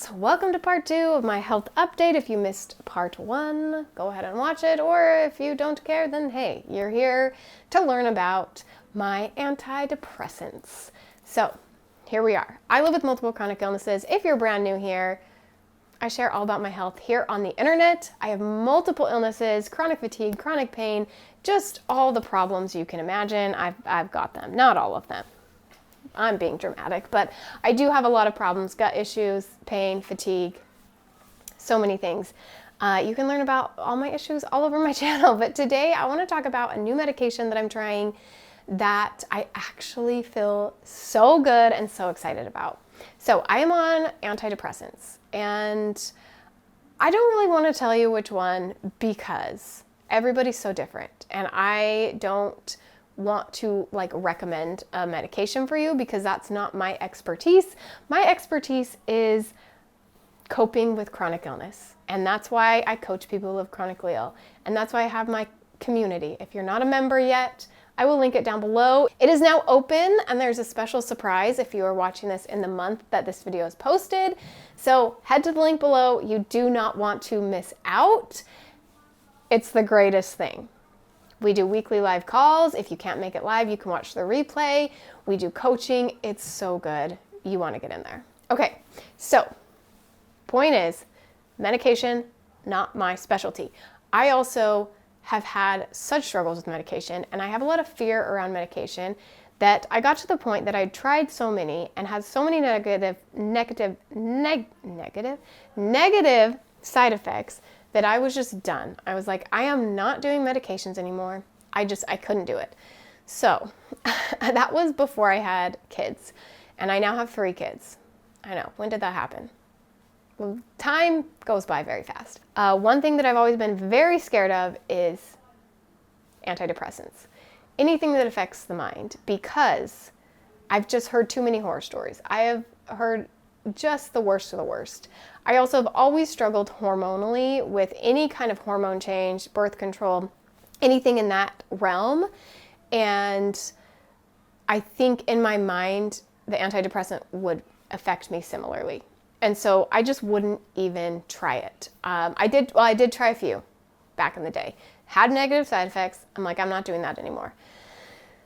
loves, welcome to part 2 of my health update. If you missed part 1, go ahead and watch it, or if you don't care, then hey, you're here to learn about my antidepressants. So here we are. I live with multiple chronic illnesses. If you're brand new here, I share all about my health here on the internet. I have multiple illnesses, chronic fatigue, chronic pain, just all the problems you can imagine. I've got them, not all of them. I'm being dramatic, but I do have a lot of problems, gut issues, pain, fatigue, so many things. You can learn about all my issues all over my channel, but today I want to talk about a new medication that I'm trying that I actually feel so good and so excited about. So I am on antidepressants, and I don't really want to tell you which one because everybody's so different, and I don't want to recommend a medication for you because that's not my expertise. My expertise is coping with chronic illness, and that's why I coach people who live chronically ill, and that's why I have my community. If you're not a member yet, I will link it down below. It is now open, and there's a special surprise if you are watching this in the month that this video is posted. So head to the link below. You do not want to miss out. It's the greatest thing. We do weekly live calls. If you can't make it live, you can watch the replay. We do coaching. It's so good. You want to get in there. Okay, so point is, medication, not my specialty. I also have had such struggles with medication, and I have a lot of fear around medication that I got to the point that I tried so many and had so many negative side effects that I was just done. I was like, I am not doing medications anymore. I couldn't do it. So that was before I had kids, and I now have 3 kids. I know, when did that happen? Well, time goes by very fast. One thing that I've always been very scared of is antidepressants. Anything that affects the mind, because I've just heard too many horror stories. I have heard just the worst of the worst. I also have always struggled hormonally with any kind of hormone change, birth control, anything in that realm. And I think in my mind, the antidepressant would affect me similarly. And so I just wouldn't even try it. I did try a few back in the day. Had negative side effects. I'm like, I'm not doing that anymore.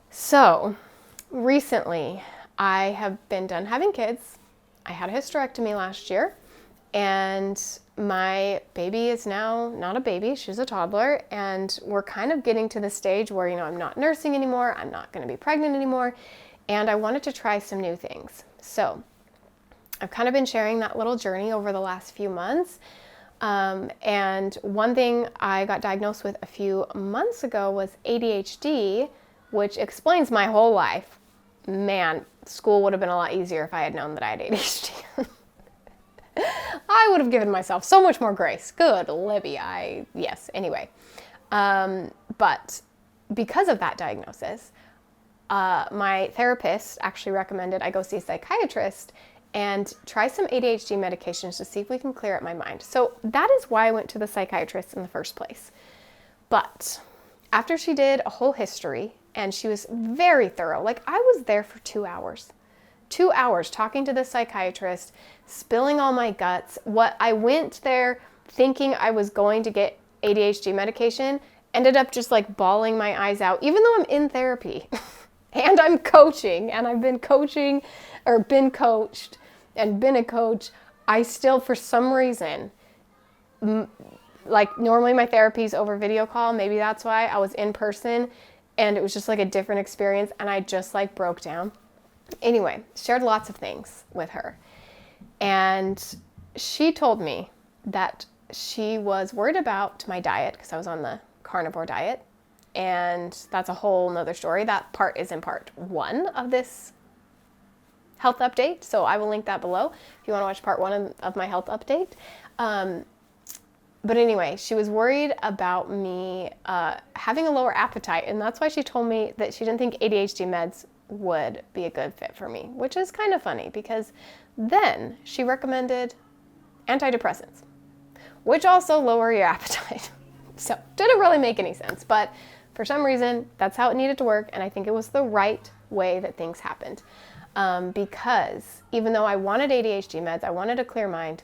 So recently, I have been done having kids. I had a hysterectomy last year, and my baby is now not a baby, she's a toddler, and we're kind of getting to the stage where, I'm not nursing anymore, I'm not going to be pregnant anymore, and I wanted to try some new things. So I've kind of been sharing that little journey over the last few months, and one thing I got diagnosed with a few months ago was ADHD, which explains my whole life. Man, school would have been a lot easier if I had known that I had ADHD. I would have given myself so much more grace. Good, Libby, yes, anyway. But because of that diagnosis, my therapist actually recommended I go see a psychiatrist and try some ADHD medications to see if we can clear up my mind. So that is why I went to the psychiatrist in the first place. But after she did a whole history, and she was very thorough. I was there for 2 hours. 2 hours talking to the psychiatrist, spilling all my guts. What I went there thinking I was going to get ADHD medication, ended up just bawling my eyes out, even though I'm in therapy. And I'm coaching, and I've been coaching, or been coached, and been a coach. I still, for some reason, normally my therapy's over video call. Maybe that's why I was in person. And it was just a different experience, and I just broke down. Anyway, shared lots of things with her. And she told me that she was worried about my diet because I was on the carnivore diet. And that's a whole nother story. That part is in part 1 of this health update. So I will link that below if you want to watch part 1 of my health update. But anyway, she was worried about me having a lower appetite, and that's why she told me that she didn't think ADHD meds would be a good fit for me, which is kind of funny because then she recommended antidepressants, which also lower your appetite. So didn't really make any sense, but for some reason, that's how it needed to work, and I think it was the right way that things happened. because even though I wanted ADHD meds, I wanted a clear mind,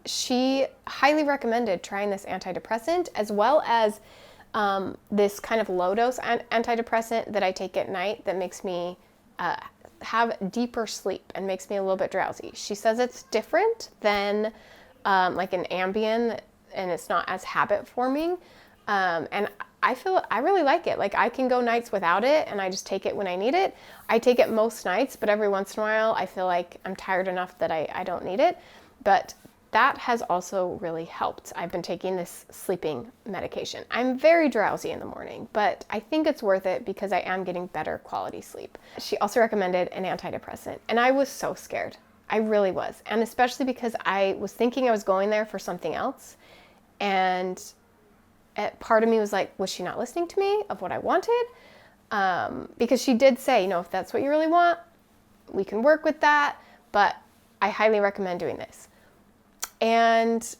she highly recommended trying this antidepressant as well as this kind of low-dose antidepressant that I take at night that makes me have deeper sleep and makes me a little bit drowsy. She says it's different than like an Ambien, and it's not as habit-forming. And I really like it. Like, I can go nights without it, and I just take it when I need it. I take it most nights, but every once in a while I feel like I'm tired enough that I don't need it. But that has also really helped. I've been taking this sleeping medication. I'm very drowsy in the morning, but I think it's worth it because I am getting better quality sleep. She also recommended an antidepressant, and I was so scared. I really was. And especially because I was thinking I was going there for something else. And part of me was like, was she not listening to me of what I wanted? Because she did say, if that's what you really want, we can work with that, but I highly recommend doing this. And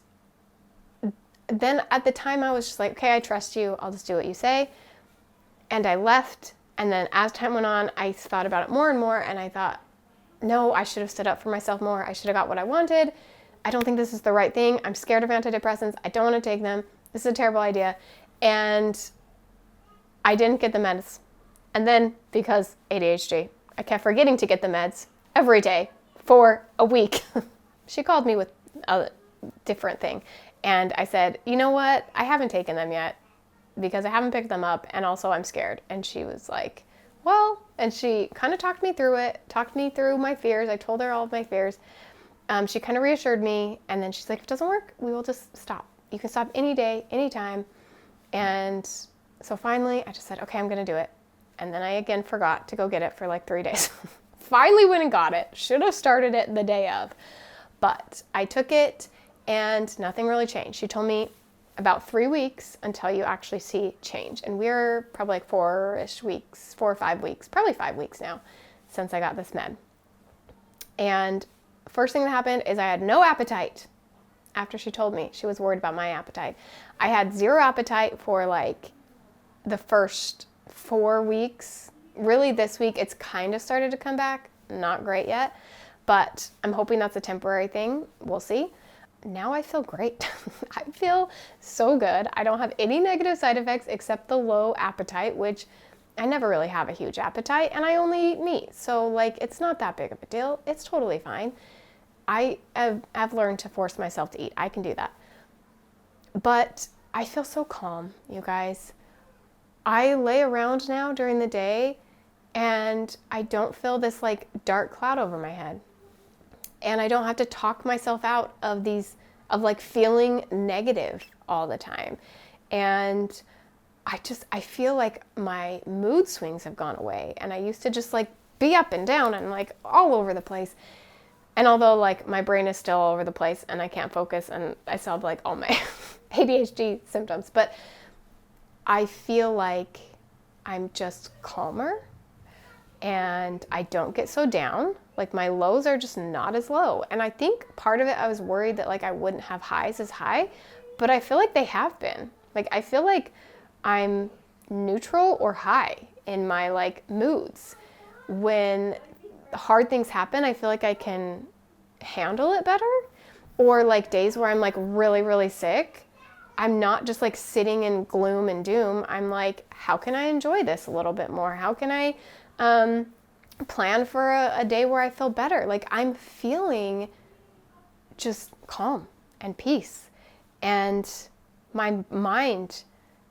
then at the time I was just like, okay, I trust you. I'll just do what you say. And I left. And then as time went on, I thought about it more and more. And I thought, no, I should have stood up for myself more. I should have got what I wanted. I don't think this is the right thing. I'm scared of antidepressants. I don't want to take them. This is a terrible idea. And I didn't get the meds. And then because ADHD, I kept forgetting to get the meds every day for a week. She called me with a different thing. And I said, you know what? I haven't taken them yet because I haven't picked them up. And also I'm scared. And she was like, well, and she kind of talked me through it, talked me through my fears. I told her all of my fears. She kind of reassured me. And then she's like, if it doesn't work, we will just stop. You can stop any day, anytime. And so finally I just said, okay, I'm going to do it. And then I again forgot to go get it for like 3 days. Finally went and got it. Should have started it the day of. But I took it and nothing really changed. She told me about 3 weeks until you actually see change. And we're probably like 4 or 5 weeks, probably 5 weeks now since I got this med. And first thing that happened is I had no appetite. After she told me, she was worried about my appetite. I had zero appetite for like the first 4 weeks. Really this week it's kind of started to come back. Not great yet. But I'm hoping that's a temporary thing. We'll see. Now I feel great. I feel so good. I don't have any negative side effects except the low appetite, which I never really have a huge appetite, and I only eat meat. So like, it's not that big of a deal. It's totally fine. I have learned to force myself to eat. I can do that. But I feel so calm, you guys. I lay around now during the day and I don't feel this like dark cloud over my head. And I don't have to talk myself out of like feeling negative all the time. And I feel like my mood swings have gone away. And I used to just like be up and down and like all over the place. And although like my brain is still all over the place and I can't focus and I still have like all my ADHD symptoms, but I feel like I'm just calmer and I don't get so down. Like my lows are just not as low. And I think part of it, I was worried that like I wouldn't have highs as high, but I feel like they have been. Like I feel like I'm neutral or high in my like moods. When hard things happen, I feel like I can handle it better. Or like days where I'm like really, really sick, I'm not just like sitting in gloom and doom. I'm like, how can I enjoy this a little bit more? How can I plan for a day where I feel better? Like I'm feeling just calm and peace. And my mind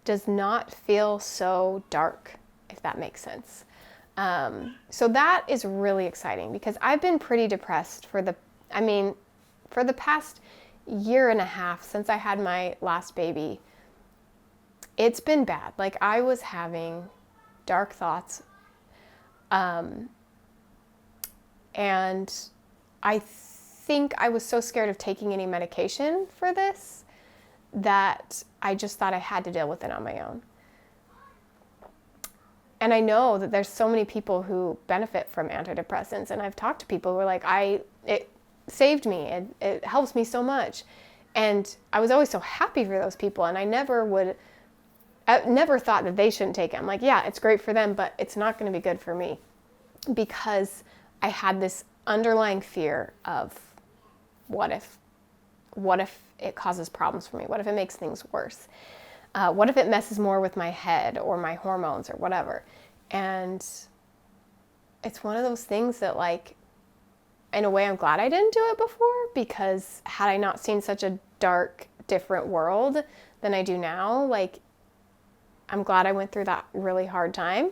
does not feel so dark, if that makes sense. So that is really exciting because I've been pretty depressed for the past year and a half since I had my last baby. It's been bad. Like I was having dark thoughts. And I think I was so scared of taking any medication for this that I just thought I had to deal with it on my own. And I know that there's so many people who benefit from antidepressants, and I've talked to people who are like, it saved me, it helps me so much. And I was always so happy for those people, and I never thought that they shouldn't take it. I'm like, yeah, it's great for them, but it's not going to be good for me. because I had this underlying fear of what if it causes problems for me? What if it makes things worse? What if it messes more with my head or my hormones or whatever? And it's one of those things that, like, in a way, I'm glad I didn't do it before, because had I not seen such a dark, different world than I do now, like, I'm glad I went through that really hard time.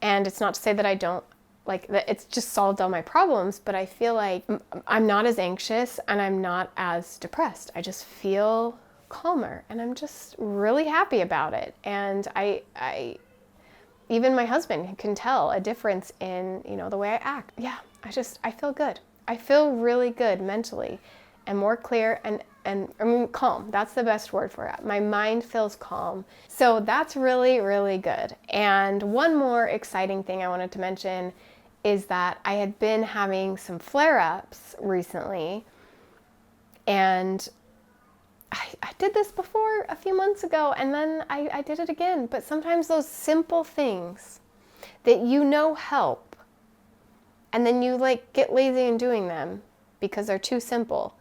And it's not to say that I don't, like, that it's just solved all my problems, but I feel like I'm not as anxious and I'm not as depressed. I just feel calmer, and I'm just really happy about it. And I even my husband can tell a difference in, the way I act. Yeah, I feel good. I feel really good mentally and more clear and I mean, calm. That's the best word for it. My mind feels calm. So that's really, really good. And one more exciting thing I wanted to mention is that I had been having some flare-ups recently, and I did this before a few months ago, and then I did it again. But sometimes those simple things that help, and then you get lazy in doing them because they're too simple,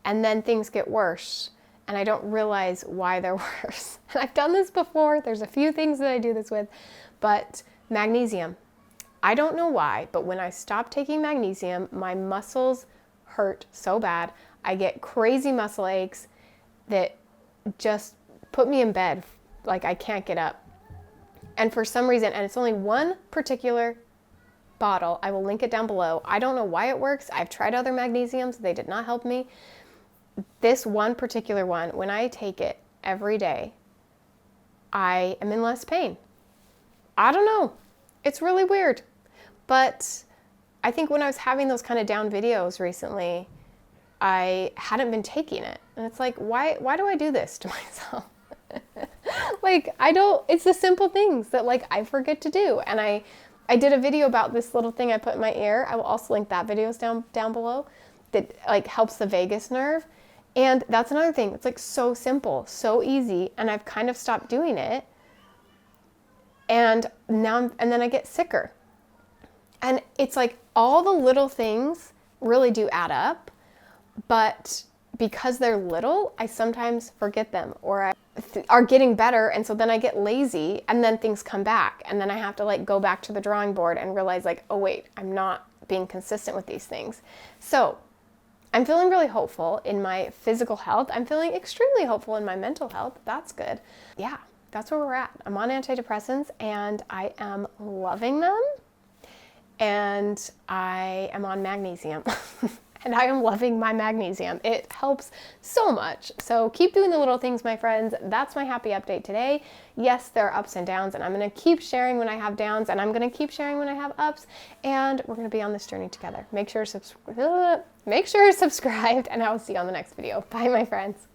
and then things get worse, and I don't realize why they're worse. And I've done this before. There's a few things that I do this with, but magnesium. I don't know why, but when I stop taking magnesium, my muscles hurt so bad. I get crazy muscle aches that just put me in bed. Like, I can't get up. And for some reason, and it's only one particular bottle, I will link it down below. I don't know why it works. I've tried other magnesiums. They did not help me. This one particular one, when I take it every day, I am in less pain. I don't know. It's really weird. But I think when I was having those kind of down videos recently, I hadn't been taking it. And it's like, why do I do this to myself? It's the simple things that I forget to do. And I did a video about this little thing I put in my ear. I will also link that video down below, that helps the vagus nerve. And that's another thing. It's so simple, so easy. And I've kind of stopped doing it. And then I get sicker. And it's all the little things really do add up, but because they're little, I sometimes forget them, or are getting better, and so then I get lazy, and then things come back, and then I have to go back to the drawing board and realize oh wait, I'm not being consistent with these things. So I'm feeling really hopeful in my physical health. I'm feeling extremely hopeful in my mental health. That's good. Yeah, that's where we're at. I'm on antidepressants, and I am loving them. And I am on magnesium. And I am loving my magnesium. It helps so much. So keep doing the little things, my friends. That's my happy update today. Yes, there are ups and downs, and I'm going to keep sharing when I have downs, and I'm going to keep sharing when I have ups, and we're going to be on this journey together. Make sure you're subscribed, and I will see you on the next video. Bye, my friends.